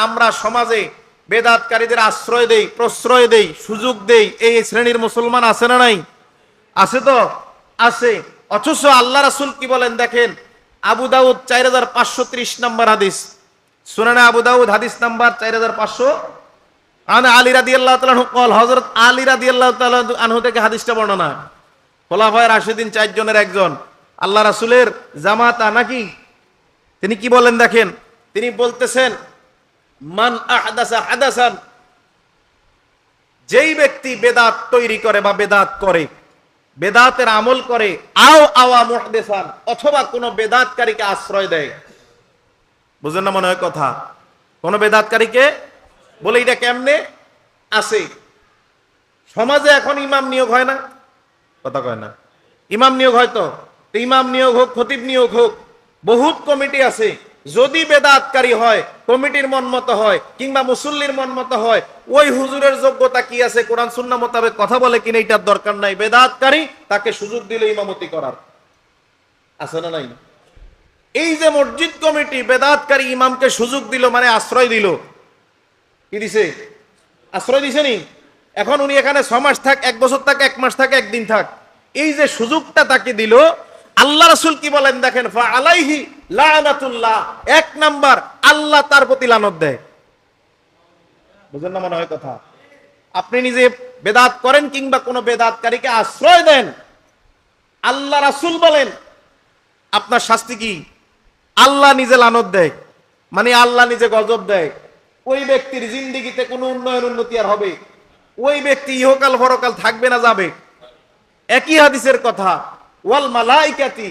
আমরা সমাজে বেদাতকারীদের আশ্রয় দেই, প্রশ্রয় দেই, সুযোগ দেই, এই শ্রেণীর মুসলমান আছে না নাই? আছে তো আছে। অথচ আল্লাহ রাসূল কি বলেন দেখেন, আবু দাউদ 4530 নম্বর হাদিস, সুনানে আবু দাউদ হাদিস নাম্বার 4500, আনা আলী রাদিয়াল্লাহু তাআলা আনহু কল, হযরত আলী রাদিয়াল্লাহু তাআলা আনহু থেকে হাদিসটা বর্ণনা। খোলাফায়ে রাশিদিন 4 জনের একজন, আল্লাহ রাসূলের জামাতা নাকি। তিনি কি বলেন দেখেন, তিনি বলতেছেন মান আহদাসা হাদাসান, যেই ব্যক্তি বেদাত তৈরি করে বা বেদাত করে, বেদাতের আমল করে, আও আওয়া মুহদিসান, অথবা কোন বেদাতকারীকে আশ্রয় দেয়। বুঝেন না মনে হয় কথা? কোন বেদাতকারীকে বলে, এটা কেমনে আছে সমাজে এখন ইমাম নিয়োগ হয় না, কথা কয় না, ইমাম নিয়োগ হয় তো, ইমাম নিয়োগ হোক, খতিব নিয়োগ হোক, বহুত কমিটি আছে। যদি বেদাতকারী হয়, কমিটির মন মতো হয় কিংবা মুসল্লির মন মতো হয়, ওই হুজুরের যোগ্যতা কি আছে, কোরআন সুন্নাহ মোতাবেক কথা বলে কিনা, এটার দরকার নাই। বেদাতকারী তাকে সুযোগ দিলে ইমামতি করার, আছে না নাই? এই যে মসজিদ কমিটি বেদাতকারী ইমামকে সুযোগ দিল, মানে আশ্রয় দিল। কি দিছে? আশ্রয় দিছে নি। এখন উনি এখানে 6 মাস থাক, 1 বছর থাক, 1 মাস থাক, 1 দিন থাক, এই যে সুযোগটা তাকে দিল, আল্লাহ রাসূল কি বলেন দেখেন, ফা আলাইহি লানাতুল্লাহ, 1 নাম্বার আল্লাহ তার প্রতি লানত দেয়। বুঝেন না মনে হয় কথা? আপনি নিজে বেদাত করেন কিংবা কোন বেদাতকারীকে আশ্রয় দেন, আল্লাহ রাসূল বলেন আপনার শাস্তি কি? আল্লাহ নিজে লানত দেয়, মানে আল্লাহ নিজে গজব দেয়। ওই ব্যক্তির জিন্দেগিতে কোনো উন্নয়ন উন্নতি আর হবে? ওই ব্যক্তি ইহকাল পরকাল থাকবে না যাবে? একই হাদিসের কথা, ওয়াল মালাইকাতি,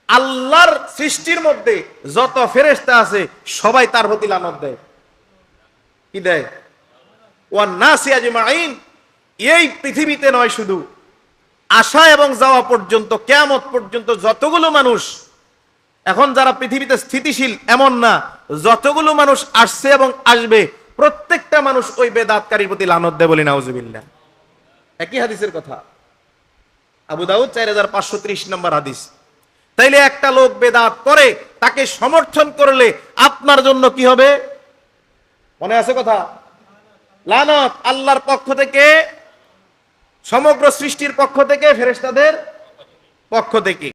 আল্লাহর সৃষ্টির মধ্যে যত ফেরেশতা আছে সবাই তার প্রতি লানত দেয়। কি দেয়? ওয়ান নাসি আজমাইন, এই পৃথিবীতে নয়, শুধু আসা এবং যাওয়া পর্যন্ত, কিয়ামত পর্যন্ত যতগুলো মানুষ, এখন যারা পৃথিবীতে স্থিতিশীল এমন না, যতগুলো মানুষ আসছে এবং আসবে, প্রত্যেকটা মানুষ ওই বেদাতকারীর প্রতি লানত দেয়, বলি নাউজুবিল্লাহ। একই হাদিসের কথা, আবু দাউদ 4530 নম্বর হাদিস। তাইলে একটা লোক বেদাত করে, তাকে সমর্থন করলে আপনার জন্য কি হবে? মনে আছে কথা? লানত আল্লাহর পক্ষ থেকে, সমগ্র সৃষ্টির পক্ষ থেকে, ফেরেশতাদের পক্ষ থেকে।